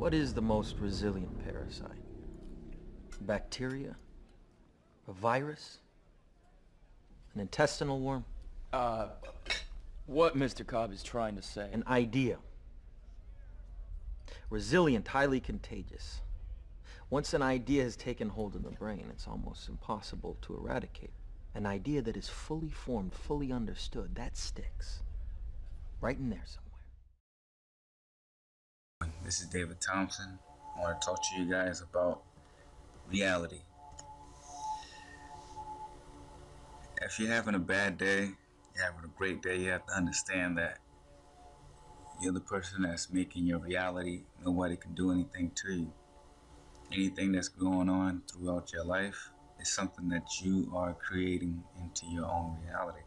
What is the most resilient parasite? Bacteria? A virus? An intestinal worm? What Mr. Cobb is trying to say. An idea. Resilient, highly contagious. Once an idea has taken hold in the brain, it's almost impossible to eradicate. An idea that is fully formed, fully understood, that sticks. Right in there somewhere. This is David Thompson. I want to talk to you guys about reality. If you're having a bad day, you're having a great day, you have to understand that you're the person that's making your reality. Nobody can do anything to you. Anything that's going on throughout your life is something that you are creating into your own reality.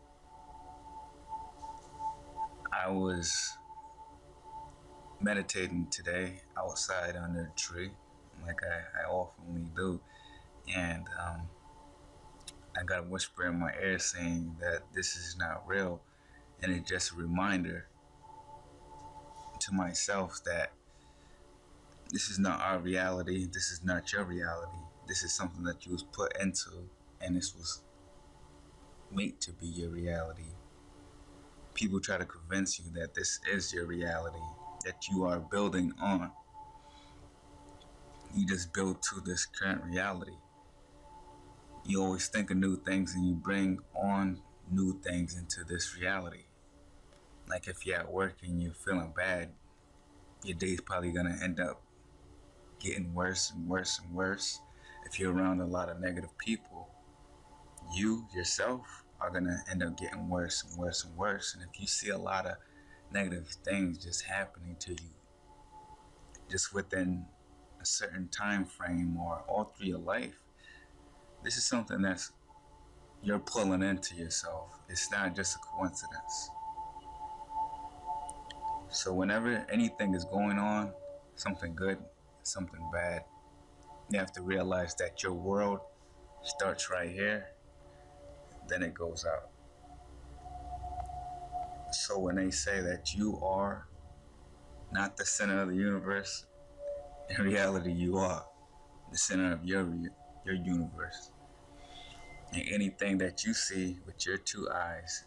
I was meditating today outside under a tree, like I often do, and I got a whisper in my ear saying that this is not real, and it's just a reminder to myself that this is not our reality, this is not your reality, this is something that you was put into, and this was made to be your reality. People try to convince you that this is your reality, that you are building on. You just build to this current reality. You always think of new things and you bring on new things into this reality. Like if you're at work and you're feeling bad, your day's probably gonna end up getting worse and worse and worse. If you're around a lot of negative people, you yourself are gonna end up getting worse and worse and worse. And if you see a lot of negative things just happening to you, just within a certain time frame or all through your life, this is something that's you're pulling into yourself. It's not just a coincidence. So whenever anything is going on, something good, something bad, you have to realize that your world starts right here, then it goes out. So when they say that you are not the center of the universe, in reality you are the center of your universe. And anything that you see with your two eyes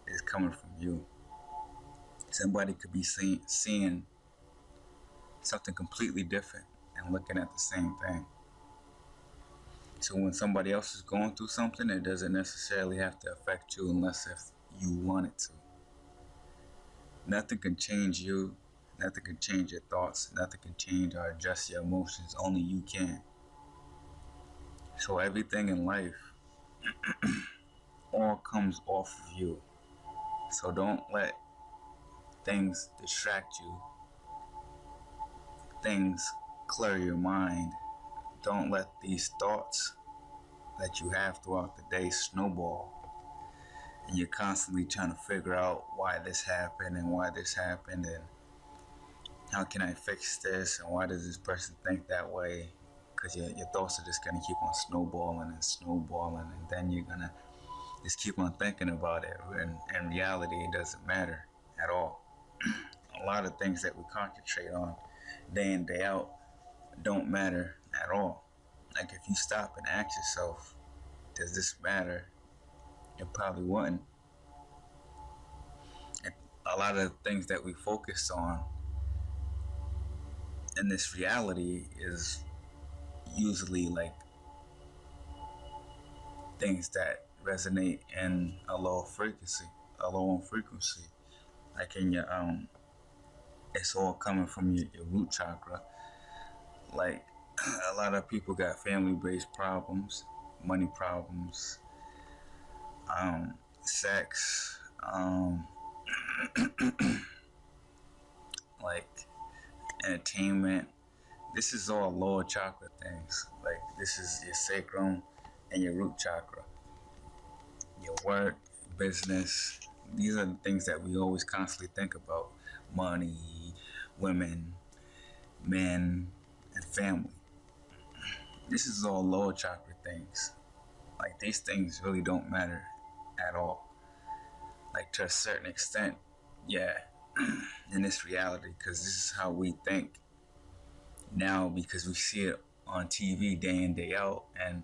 is coming from you. Somebody could be seeing something completely different and looking at the same thing. So when somebody else is going through something, it doesn't necessarily have to affect you unless if you want it to. Nothing can change you, nothing can change your thoughts, nothing can change or adjust your emotions, only you can. So everything in life all comes off of you. So don't let things distract you, things clear your mind. Don't let these thoughts that you have throughout the day snowball. And you're constantly trying to figure out why this happened and why this happened and how can I fix this and why does this person think that way? Because your thoughts are just going to keep on snowballing and snowballing, and then you're going to just keep on thinking about it. And in reality, it doesn't matter at all. A lot of things that we concentrate on day in, day out don't matter at all. Like if you stop and ask yourself, does this matter? It probably wouldn't. And a lot of things that we focus on in this reality is usually like things that resonate in a low frequency. Like in your it's all coming from your root chakra. Like a lot of people got family-based problems, money problems, sex, like entertainment. This is all lower chakra things. Like this is your sacrum and your root chakra. Your work, business. These are the things that we always constantly think about. Money, women, men, and family. This is all lower chakra things. Like these things really don't matter at all. Like to a certain extent, yeah, in this reality, because this is how we think. Now, because we see it on TV day in, day out, and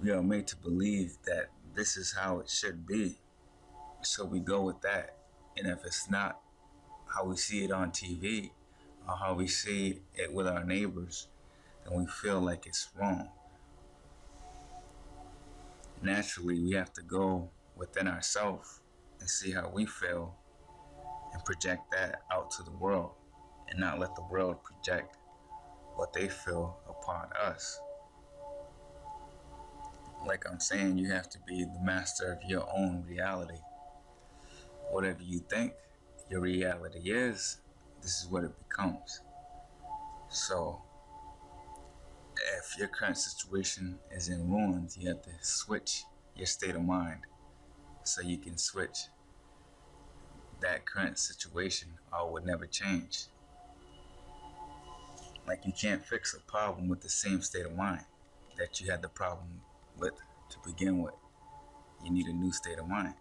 we are made to believe that this is how it should be. So we go with that. And if it's not how we see it on TV or how we see it with our neighbors, then we feel like it's wrong. Naturally, we have to go within ourselves and see how we feel and project that out to the world, and not let the world project what they feel upon us. Like I'm saying, you have to be the master of your own reality. Whatever you think your reality is, this is what it becomes. So, if your current situation is in ruins, you have to switch your state of mind so you can switch that current situation, or it would never change. Like, you can't fix a problem with the same state of mind that you had the problem with to begin with. You need a new state of mind.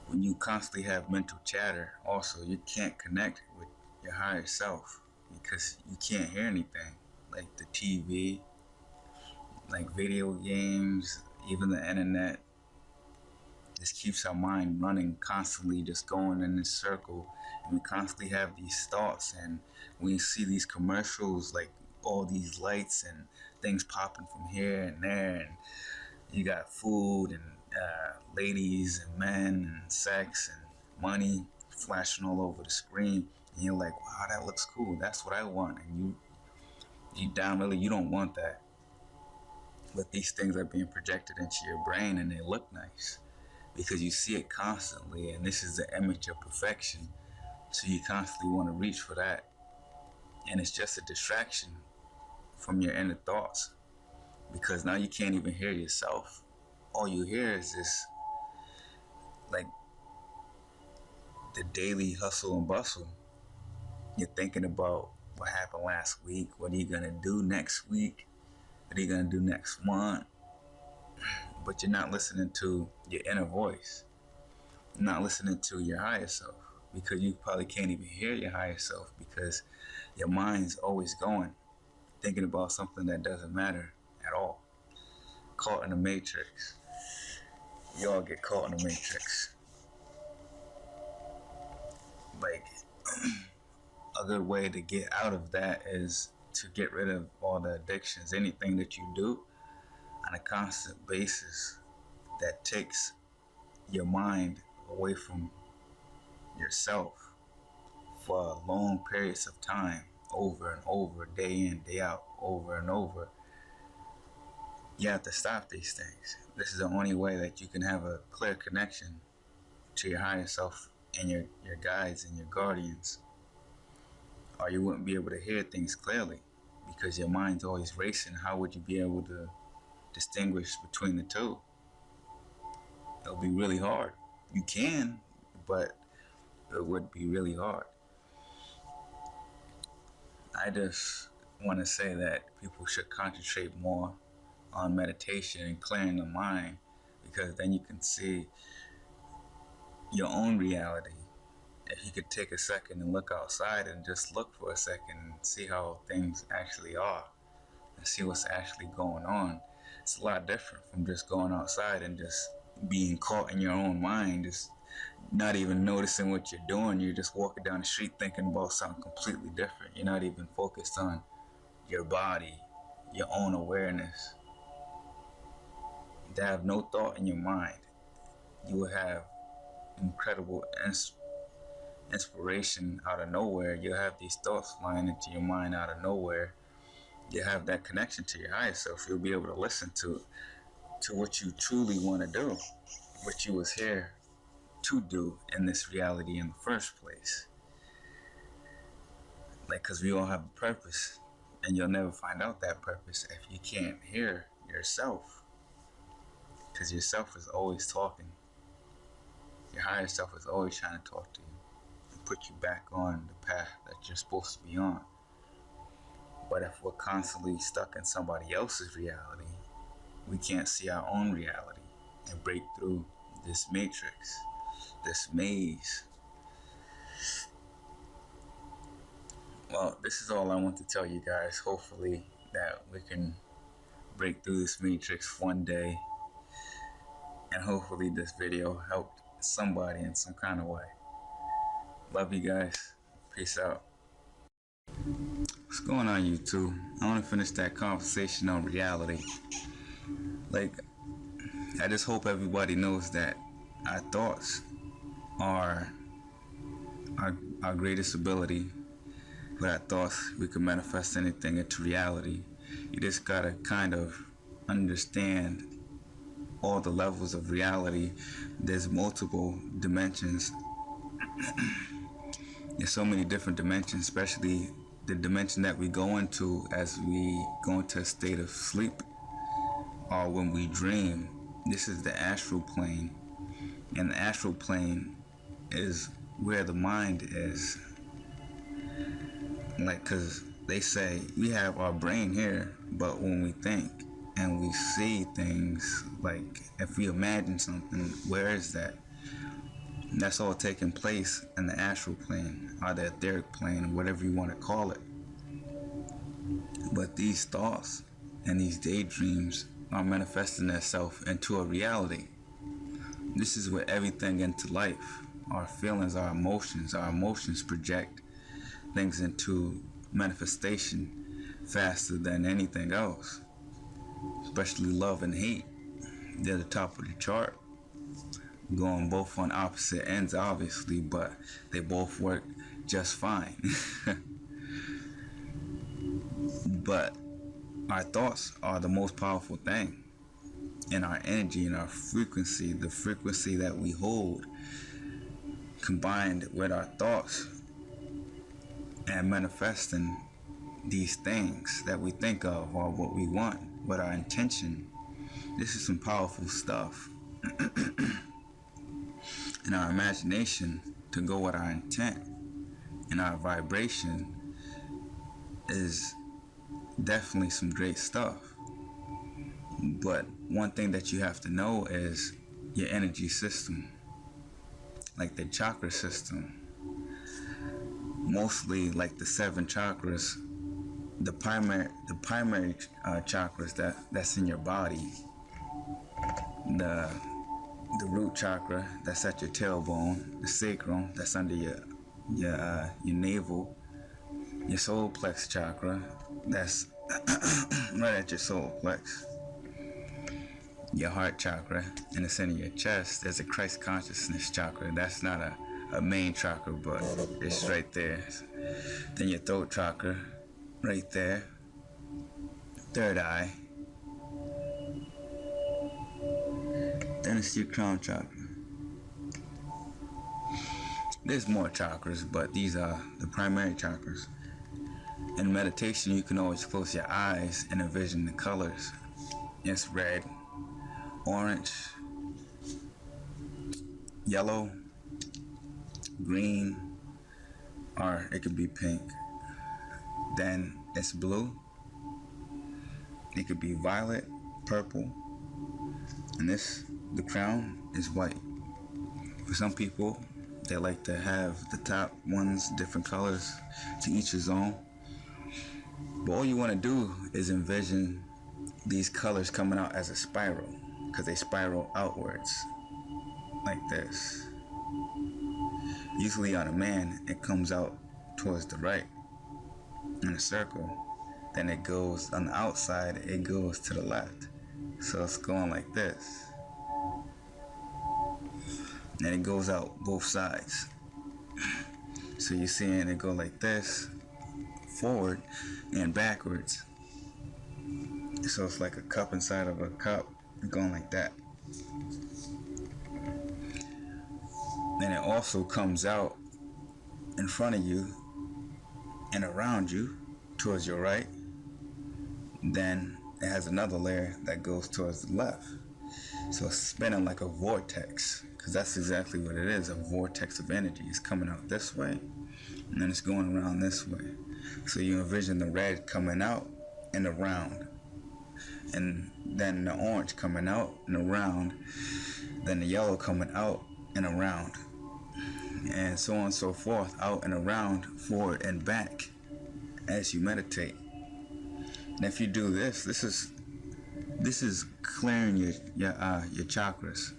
When you constantly have mental chatter, also, you can't connect with your higher self because you can't hear anything. Like the TV, like video games, even the internet. This keeps our mind running constantly, just going in this circle. And we constantly have these thoughts, and we see these commercials, like all these lights and things popping from here and there, and you got food and ladies and men and sex and money flashing all over the screen, and you're like, wow, that looks cool, that's what I want. And you down really, you don't want that, but these things are being projected into your brain, and they look nice because you see it constantly, and this is the image of perfection. So you constantly want to reach for that, and it's just a distraction from your inner thoughts, because now you can't even hear yourself. All you hear is this, like, the daily hustle and bustle. You're thinking about what happened last week, what are you gonna do next week, what are you gonna do next month, but you're not listening to your inner voice. You're not listening to your higher self, because you probably can't even hear your higher self because your mind's always going, thinking about something that doesn't matter at all. Caught in the matrix. You all get caught in the matrix. Like, a good way to get out of that is to get rid of all the addictions, anything that you do on a constant basis that takes your mind away from yourself for long periods of time, over and over, day in, day out, over and over. You have to stop these things. This is the only way that you can have a clear connection to your higher self and your guides and your guardians, or you wouldn't be able to hear things clearly because your mind's always racing. How would you be able to distinguish between the two? It'll be really hard. You can, but it would be really hard. I just want to say that people should concentrate more on meditation and clearing the mind, because then you can see your own reality. If you could take a second and look outside and just look for a second and see how things actually are and see what's actually going on, it's a lot different from just going outside and just being caught in your own mind, just not even noticing what you're doing. You're just walking down the street thinking about something completely different. You're not even focused on your body, your own awareness. To have no thought in your mind, you will have incredible inspiration out of nowhere. You'll have these thoughts flying into your mind out of nowhere. You have that connection to your higher self. You'll be able to listen to what you truly want to do, what you was here to do in this reality in the first place. Like, because we all have a purpose, and you'll never find out that purpose if you can't hear yourself, because yourself is always talking. Your higher self is always trying to talk to you and put you back on the path that you're supposed to be on. But if we're constantly stuck in somebody else's reality, we can't see our own reality and break through this matrix, this maze. Well, this is all I want to tell you guys. Hopefully that we can break through this matrix one day, and hopefully this video helped somebody in some kind of way. Love you guys. Peace out. What's going on, YouTube? I want to finish that conversation on reality. Like, I just hope everybody knows that our thoughts are our greatest ability. With our thoughts, we can manifest anything into reality. You just gotta kind of understand all the levels of reality. There's multiple dimensions. There's so many different dimensions, especially the dimension that we go into as we go into a state of sleep or when we dream. This is the astral plane, and the astral plane is where the mind is. Like, cause they say we have our brain here, but when we think and we see things, like if we imagine something, where is that? That's all taking place in the astral plane or the etheric plane, whatever you want to call it. But these thoughts and these daydreams are manifesting themselves into a reality. This is where everything into life, our feelings, our emotions project things into manifestation faster than anything else. Especially love and hate. They're the top of the chart. Going both on opposite ends, obviously, but they both work just fine. But our thoughts are the most powerful thing. And our energy and our frequency, the frequency that we hold, combined with our thoughts and manifesting these things that we think of or what we want with our intention. This is some powerful stuff. And our imagination to go with our intent and our vibration is definitely some great stuff. But one thing that you have to know is your energy system, like the chakra system. Mostly like the 7 chakras, the primary chakras that's in your body. The root chakra that's at your tailbone, the sacrum that's under your navel, your solar plex chakra that's right at your solar plex, your heart chakra in the center of your chest. There's a Christ consciousness chakra. That's not a main chakra, but it's right there. Then your throat chakra, right there. Third eye. Then it's your crown chakra. There's more chakras, but these are the primary chakras. In meditation, you can always close your eyes and envision the colors. It's red, orange, yellow, green, or it could be pink. Then it's blue. It could be violet, purple, and the crown is white. For some people, they like to have the top ones different colors, to each his own. But all you want to do is envision these colors coming out as a spiral, because they spiral outwards like this. Usually on a man, it comes out towards the right in a circle. Then it goes on the outside, it goes to the left. So it's going like this. And it goes out both sides. So you're seeing it go like this, forward and backwards. So it's like a cup inside of a cup, going like that. Then it also comes out in front of you and around you towards your right. Then it has another layer that goes towards the left. So it's spinning like a vortex, because that's exactly what it is, a vortex of energy. It's coming out this way, and then it's going around this way. So you envision the red coming out and around, and then the orange coming out and around, then the yellow coming out and around, and so on and so forth, out and around, forward and back. as you meditate. And if you do this, this is clearing your chakras.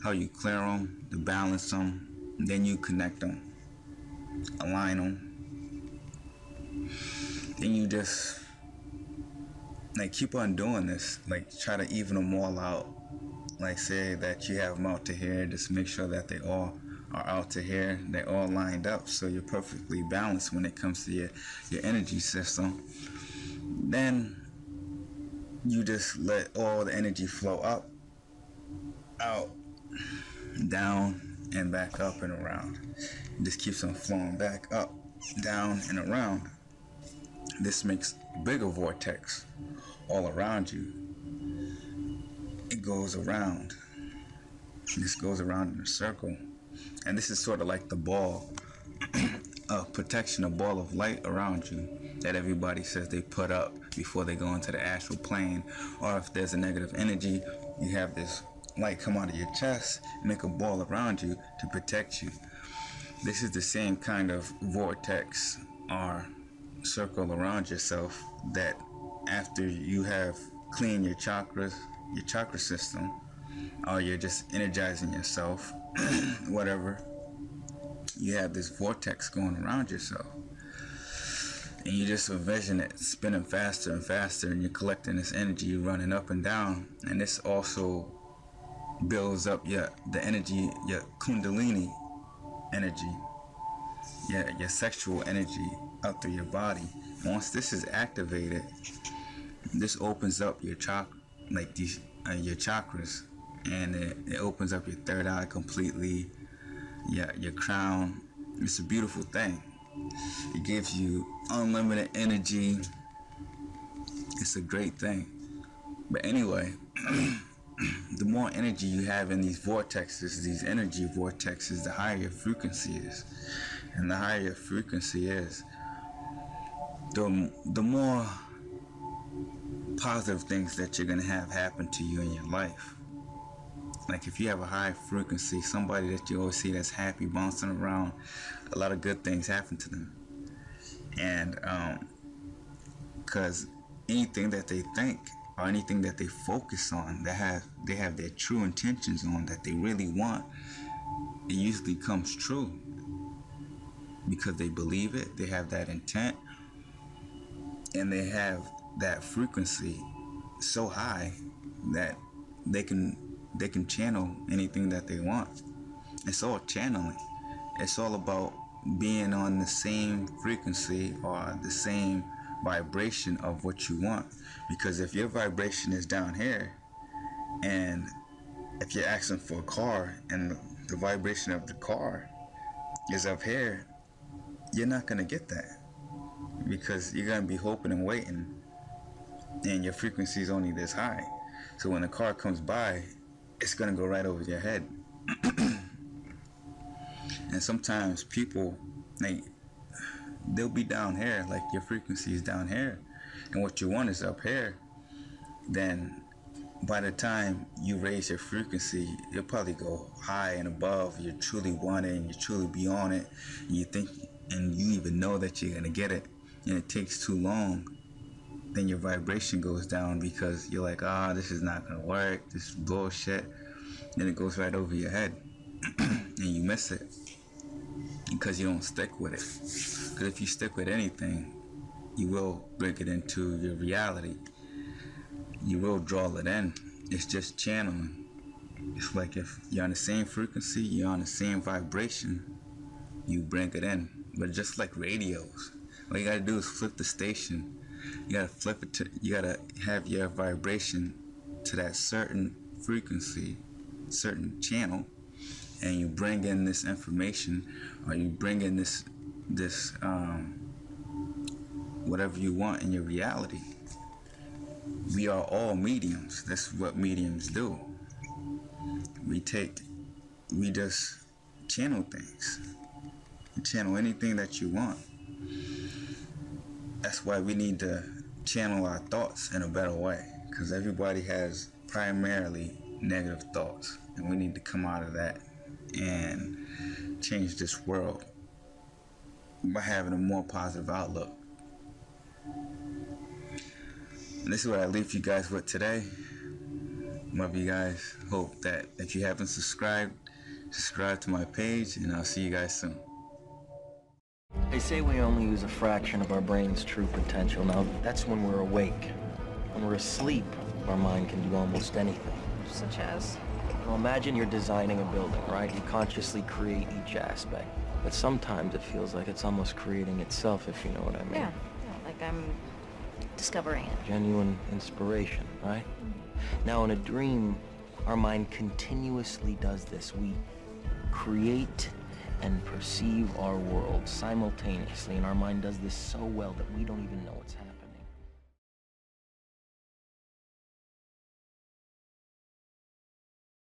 How you clear them, to balance them, then you connect them, align them. Then you just like keep on doing this, like try to even them all out. Like say that you have them out to here, just make sure that they all are out to here, they're all lined up, so you're perfectly balanced when it comes to your energy system. Then you just let all the energy flow up, out, down, and back up and around. It just keeps on flowing back up, down, and around. This makes a bigger vortex all around you. It goes around. This goes around in a circle. And this is sort of like the ball of protection, a ball of light around you that everybody says they put up before they go into the astral plane. Or if there's a negative energy, you have this light come out of your chest, make a ball around you to protect you. This is the same kind of vortex or circle around yourself that after you have cleaned your chakras, your chakra system, or you're just energizing yourself, whatever, you have this vortex going around yourself. And you just envision it spinning faster and faster, and you're collecting this energy, running up and down. And this also builds up the energy, your kundalini energy, your sexual energy up through your body. And once this is activated, this opens up your your chakras, and it opens up your third eye completely, your crown. It's a beautiful thing. It gives you unlimited energy. It's a great thing. But anyway, the more energy you have in these vortexes, these energy vortexes, the higher your frequency is. And the higher your frequency is, the more positive things that you're going to have happen to you in your life. Like if you have a high frequency, somebody that you always see that's happy, bouncing around, a lot of good things happen to them. And because anything that they think or anything that they focus on, they have their true intentions on, that they really want, it usually comes true because they believe it, they have that intent, and they have that frequency so high that they can channel anything that they want. It's all channeling. It's all about being on the same frequency or the same vibration of what you want. Because if your vibration is down here, and if you're asking for a car and the vibration of the car is up here, you're not going to get that, because you're going to be hoping and waiting, and your frequency is only this high. So when a car comes by, it's going to go right over your head. And sometimes people, they'll be down here, like your frequency is down here, and what you want is up here. Then by the time you raise your frequency, you'll probably go high and above. You truly want it, and you truly be on it, and you think, and you even know that you're going to get it, and it takes too long. Then your vibration goes down because you're like, this is not going to work, this is bullshit. Then it goes right over your head and you miss it because you don't stick with it. Because if you stick with anything, you will bring it into your reality. You will draw it in. It's just channeling. It's like if you're on the same frequency, you're on the same vibration, you bring it in. But just like radios, all you gotta do is flip the station. You gotta flip it to, you gotta have your vibration to that certain frequency, certain channel, and you bring in this information, or you bring in this whatever you want in your reality. We are all mediums. That's what mediums do. We just channel things. You channel anything that you want. That's why we need to channel our thoughts in a better way, because everybody has primarily negative thoughts, and we need to come out of that and change this world by having a more positive outlook. And this is what I leave you guys with today. Love you guys. Hope that if you haven't subscribed, subscribe to my page, and I'll see you guys soon. They say we only use a fraction of our brain's true potential. Now, that's when we're awake. When we're asleep, our mind can do almost anything. Such as? Well, imagine you're designing a building, right? You consciously create each aspect. But sometimes it feels like it's almost creating itself, if you know what I mean. Yeah, like I'm discovering it. Genuine inspiration, right? Now, in a dream, our mind continuously does this. We create and perceive our world simultaneously, and our mind does this so well that we don't even know what's happening.